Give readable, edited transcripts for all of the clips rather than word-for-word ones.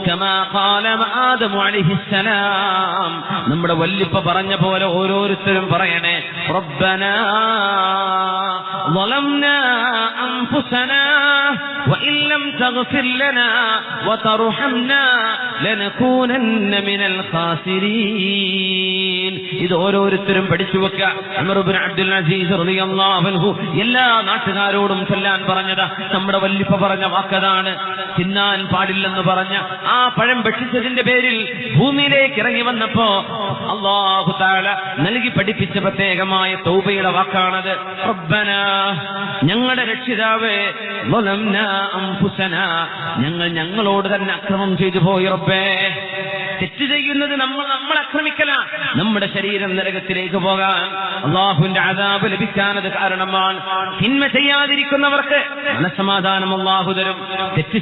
കമാ ഖാല ആദമു അലൈഹിസ്സലാം. നമ്മുടെ വല്ലിപ്പ പറഞ്ഞ പോലെ ഓരോരുത്തരും പറയണേ, റബ്ബനാ ളലംനാ അൻഫുസനാ വഇൻ ലം തഗ്ഫിർ ലനാ വതർഹംനാ ലനകൂനന്ന മിനൽ ഖാസിരീൻ. ഇത് ഓരോരുത്തരും പഠിച്ചു വെക്കുക. ഉമർ ഇബ്നു അബ്ദുൽ അസീസ് റളിയല്ലാഹു അൻഹു എല്ലാ നാട്ടുകാരോടും ചൊല്ലാൻ പറഞ്ഞതാ. നമ്മുടെ വല്ലിപ്പ പറഞ്ഞ വാക്കതാണ്. തിന്നാൻ പാടില്ലെന്ന് പറഞ്ഞ ആ പഴം ഭക്ഷിച്ചതിന്റെ പേരിൽ ഭൂമിയിലേക്ക് ഇറങ്ങി വന്നപ്പോ അല്ലാഹു തആല നൽകി പഠിപ്പിച്ച പ്രത്യേകമായ തൗബയുടെ വാക്കാണത്. റബ്ബനാ, ഞങ്ങളുടെ രക്ഷിതാവേ, ളലംനാ അൻഫുസനാ, ഞങ്ങളോട് തന്നെ അക്രമം ചെയ്തു പോയി റബ്ബേ. തെറ്റ് ചെയ്യുന്നത് നമ്മൾ ആക്രമിക്കലാണ്. നമ്മുടെ ശരീരം നരകത്തിലേക്ക് പോകാൻ, അള്ളാഹുവിന്റെ അദാബ് ലഭിക്കാനത് കാരണമാണ്. തിന്മ ചെയ്യാതിരിക്കുന്നവർക്ക് മനസ്സമാധാനം അള്ളാഹു തരും. തെറ്റ്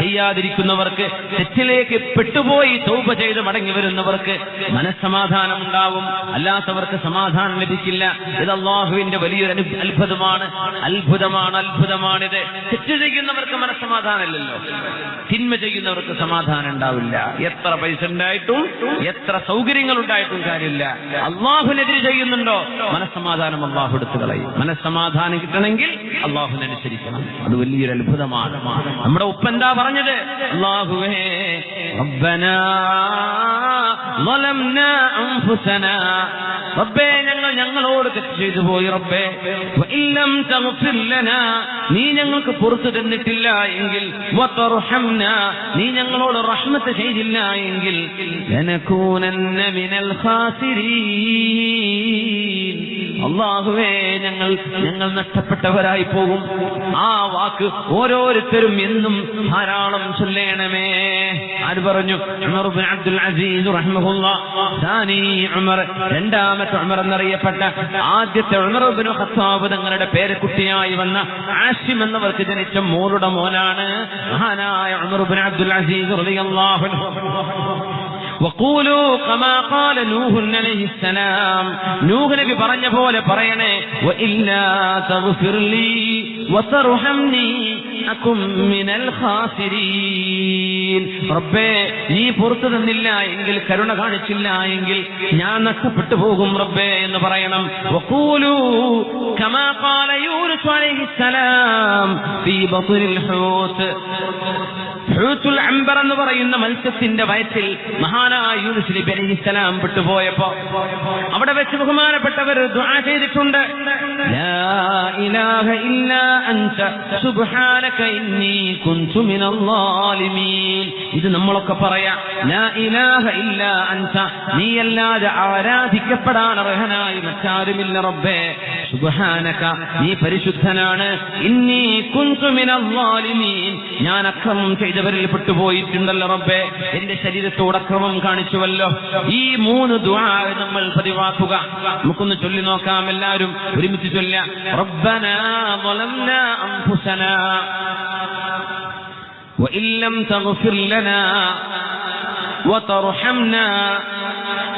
ചെയ്യാതിരിക്കുന്നവർക്ക്, തെറ്റിലേക്ക് പെട്ടുപോയി തൗബ ചെയ്ത് മടങ്ങി വരുന്നവർക്ക് മനസ്സമാധാനം ഉണ്ടാവും. അല്ലാത്തവർക്ക് സമാധാനം ലഭിക്കില്ല. ഇത് അള്ളാഹുവിന്റെ വലിയൊരു അത്ഭുതമാണിത്. തെറ്റ് ചെയ്യുന്നവർക്ക് മനസ്സമാധാനമില്ലല്ലോ, തിന്മ ചെയ്യുന്നവർക്ക് സമാധാനം ഉണ്ടാവില്ല. എത്ര പൈസ ഉണ്ടായിട്ടും എത്ര സൗകര്യങ്ങൾ ഉണ്ടായിട്ടും കാര്യമില്ല. അള്ളാഹുവിനെതിരെ ചെയ്യുന്നുണ്ടോ, മനസ്സമാധാനം അള്ളാഹു എടുത്തു കളയും. മനസ്സമാധാനം കിട്ടണമെങ്കിൽ അള്ളാഹുവിനനുസരിക്കണം. അത് വലിയൊരു അത്ഭുതമാണ്. നമ്മുടെ ഉപ്പ എന്താ പറഞ്ഞത്? അല്ലാഹുവേ, റബ്ബനാ ളലംനാ അൻഫുസനാ, റബ്ബേ ഞങ്ങളോട് തെറ്റ് ചെയ്തു പോയി റബ്ബേ. വഇൻ ലം തഗ്ഫിർ ലനാ, നീ ഞങ്ങൾക്ക് പുറത്തു തന്നിട്ടില്ല എങ്കിൽ, വതർഹംനാ, നീ ഞങ്ങളോട് റഹ്മത്ത് ചെയ്തില്ല എങ്കിൽ, ലനകൂനന്ന മിനൽ ഖാസിരീൻ. അല്ലാഹുവേ, ഞങ്ങൾ നഷ്ടപ്പെട്ടവരായി പോകും. ആ വാക്ക് ഓരോരുത്തരും എന്നും ധാരാളം ചൊല്ലേണമേ. ആര് പറഞ്ഞു? ഉമർ ഇബ്നു അബ്ദുൽ അസീസ് റഹിമഹുല്ലാഹ്. സാനി ഉമർ, രണ്ടാമത്തെ ഉമർ എന്നറിയപ്പെട്ട ആദ്യത്തെ ഉമർ ഇബ്നു ഖത്താബ് തങ്ങളുടെ പേരക്കുട്ടിയായി വന്ന ആസിം എന്നവർക്ക് ജനിച്ച മോളുടെ മോനാണ് മഹാനായ ഉമർ ഇബ്നു അബ്ദുൽ അസീസ് റളിയല്ലാഹു അൻഹു. വഖൂലു കമാ ഖാല നൂഹ് അലൈഹിസ്സലാം, നൂഹ് നബി പറഞ്ഞ പോലെ പറയണേ, വഇല്ലാ തഗ്ഫിർ ലീ വതർഹംനി അകും മിനൽ ഖാസിരീൻ. റബ്ബേ, നീ പുറത്തു തന്നില്ല എങ്കിൽ, കരുണ കാണിച്ചില്ല എങ്കിൽ ഞാൻ നഷ്ടപ്പെട്ടു പോകും റബ്ബേ എന്ന് പറയണം. വഖൂലു കമാ ഖാല യൂനുസ് അലൈഹിസ്സലാം ഫീ ബത്നിൽ ഹൂത്ത്. ഹൂത്തുൽ അംബർ എന്ന് പറയുന്ന മത്സ്യത്തിന്റെ വയറ്റിൽ മഹാനായ യൂനുസ് നബി അലൈഹിസ്സലാം പെട്ടുപോയപ്പോ അവിടെ വെച്ച് ബഹുമാനപ്പെട്ടവർ ദുആ ചെയ്തിട്ടുണ്ട്. ലാ ഇലാഹ ഇല്ലാ അൻത സുബ്ഹാനക ഇന്നി കുൻതു മിനൽ ളാലിമീൻ. ഇത് നമ്മളൊക്കെ പറയാ. ലാ ഇലാഹ ഇല്ലാ അൻത, നീയല്ലാതെ ആരാധിക്കപ്പെടാൻ അർഹനായി മറ്റാരുമില്ല റബ്ബേ. സുബ്ഹാനക, നീ പരിശുദ്ധനാണ്. ഇന്നി കുൻതു മിനൽ ളാലിമീൻ, ഞാൻ അക്രമം ചെയ്തവരിൽ പെട്ടുപോയിട്ടുണ്ടല്ലോ റബ്ബേ. എന്റെ ശരീരത്തോട് അക്രമം കാണിച്ചുവല്ലോ. ഈ 3 ദുആ നമ്മൾ പതിവാക്കുക. നമുക്കൊന്ന് ചൊല്ലി നോക്കാം. എല്ലാവരും ഒരുമിച്ച് ചൊല്ലാം. റബ്ബനാ ളലംനാ അൻഫുസനാ വഇൻ ലം തഗ്ഫിർ ലനാ വതർഹംനാ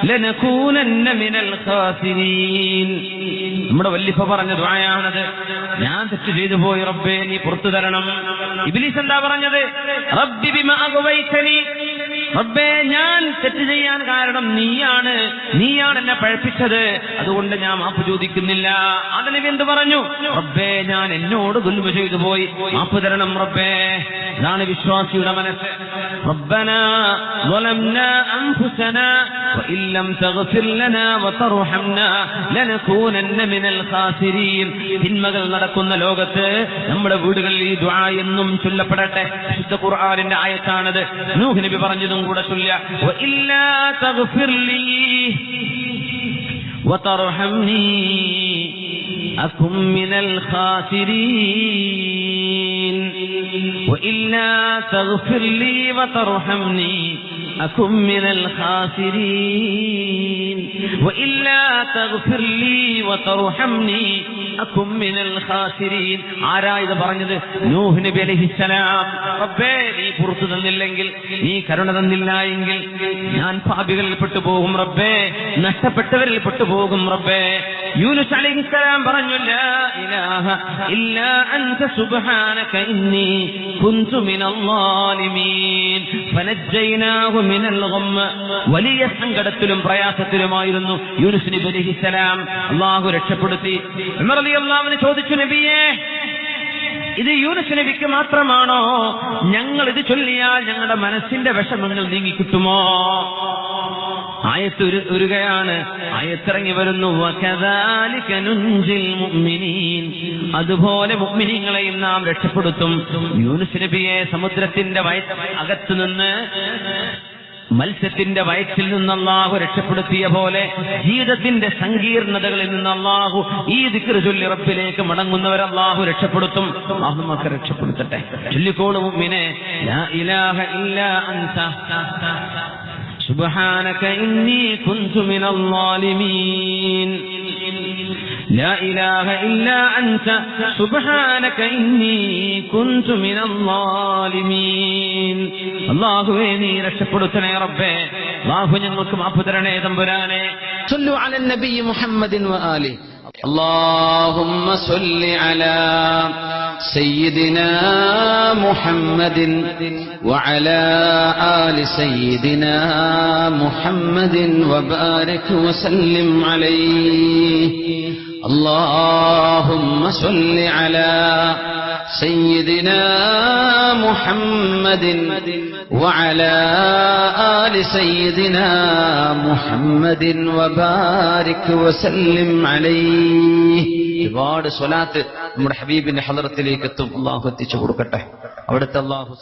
ലനകൂനന്ന മിനൽ ഖാസിരീൻ. നമ്മുടെ വല്ലിപ്പ പറഞ്ഞ ദുആയാണത്. ഞാൻ തെറ്റ് ചെയ്തു പോയി റബ്ബേ, നീ പുറത്തു തരണം. ഇബ്ലീസ് എന്താ പറഞ്ഞത്? റബ്ബി ബിമാ അഗ്വൈതനി, റബ്ബേ ഞാൻ തെറ്റ് ചെയ്യാൻ കാരണം നീയാണ് എന്നെ പഴപ്പിച്ചത്, അതുകൊണ്ട് ഞാൻ മാപ്പ് ചോദിക്കുന്നില്ല. അതിന് എന്ത് പറഞ്ഞു? റബ്ബേ ഞാൻ എന്നോട് ദുൽമ ചെയ്തു പോയി, മാപ്പ് തരണം റബ്ബേ. ഇതാണ് വിശ്വാസിയുടെ മനസ്സ്. റബ്ബനാ ളലംനാ അൻഫുസനാ വഇൻ ലം തഗ്ഫിർ ലനാ വതർഹംനാ ലനകൂനന്ന മിനൽ ഖാസിരീൻ. തിന്മകൾ നടക്കുന്ന ലോകത്ത് നമ്മുടെ വീടുകളിൽ ഈ ദുആ എന്നും ചൊല്ലപ്പെടട്ടെ. വിശുദ്ധ ഖുർആനിന്റെ ആയത്താണത്. നൂഹ് നബി പറഞ്ഞതും കൂടെ ചൊല്ലുക. വഇല്ലാ തഗ്ഫിർ ലീ വതർഹംനി അകും മിനൽ ഖാസിരീൻ. وإلا تغفر لي وترحمني أكن من الخاسرين. وإلا تغفر لي وترحمني أكن من الخاسرين. ആരാ ഇത് പറഞ്ഞത്? നൂഹ് നബി അലൈഹിസ്സലാം. റബ്ബേ, നീ പുറത്തു തന്നില്ലെങ്കിൽ, നീ കരുണ തന്നില്ല എങ്കിൽ ഞാൻ പാപികളിൽ പെട്ടുപോകും റബ്ബേ, നഷ്ടപ്പെട്ടവരിൽ പെട്ടുപോകും റബ്ബേ. യൂനുസ് അലൈഹിസ്സലാം പറഞ്ഞു, ലാ ഇലാഹ ഇല്ലാ അൻത സുബ്ഹാനക ഇന്നി കുന്തു മിനൽ ളാലിമീൻ ഫനജ്ജൈനാഹു മിനൽ ഗം. വലിയ സങ്കടത്തിലും പ്രയാസത്തിലുമായിരുന്നു യൂനുസ് നബി അലൈഹിസ്സലാം. അല്ലാഹു രക്ഷപ്പെടുത്തി. ഉമർ റളിയല്ലാഹു അൻഹു ചോദിച്ചു, നബിയേ, ഇത് യൂനുസ് നബിക്ക് മാത്രമാണോ? ഞങ്ങൾ ഇത് ചൊല്ലിയാൽ ഞങ്ങളുടെ മനസ്സിന്റെ വിഷമങ്ങൾ നീങ്ങിക്കിട്ടുമോ? ആയത്ത് ഉരുകയാണ്. ആയത്തിറങ്ങി വരുന്നു, വകദാലിക നുൻജിൽ മുഅ്മിനീൻ. അതുപോലെ മുഅ്മിനീങ്ങളെയും നാം രക്ഷപ്പെടുത്തും. യൂനുസ് നബിയെ സമുദ്രത്തിന്റെ അകത്തു നിന്ന്, മത്സ്യത്തിന്റെ വയറ്റിൽ നിന്ന് അല്ലാഹു രക്ഷപ്പെടുത്തിയ പോലെ ജീവിതത്തിന്റെ സങ്കീർണതകളിൽ നിന്ന് അല്ലാഹു ഈ ദിക്ർ ചൊല്ലി റബ്ബിലേക്ക് മടങ്ങുന്നവർ അല്ലാഹു രക്ഷപ്പെടുത്തും. അല്ലാഹു നമ്മെ രക്ഷപ്പെടുത്തട്ടെ. ചൊല്ലിക്കോളൂ മുഅ്മിനേ, ലാ ഇലാഹ ഇല്ലാ അൻത സുബ്ഹാനക ഇന്നി കുന്തു മിനൽ ളാലിമീൻ. ലാ ഇലാഹ ഇല്ലാ അൻത സുബ്ഹാനക ഇന്നി കുന്തു മിനൽ ളാലിമീൻ. അല്ലാഹുവേ, നീ രക്ഷപ്പെടുത്തണേ റബ്ബേ. അല്ലാഹു ഞങ്ങൾക്ക് മാപ്പ് തരണേ തമ്പുരാനെ. صلوا على النبي محمد وآله. اللهم صل على سيدنا محمد وعلى آل سيدنا محمد وبارك وسلم عليه. اللهم صل على سيدنا محمد وعلى آل سيدنا محمد وبارك وسلم عليه. ഒരുപാട് സ്വലാത്ത് നമ്മുടെ ഹബീബിന്റെ ഹളറത്തിലേക്ക് എത്തും. അല്ലാഹു എത്തിച്ചു കൊടുക്കട്ടെ. അവിടുത്തെ അല്ലാഹു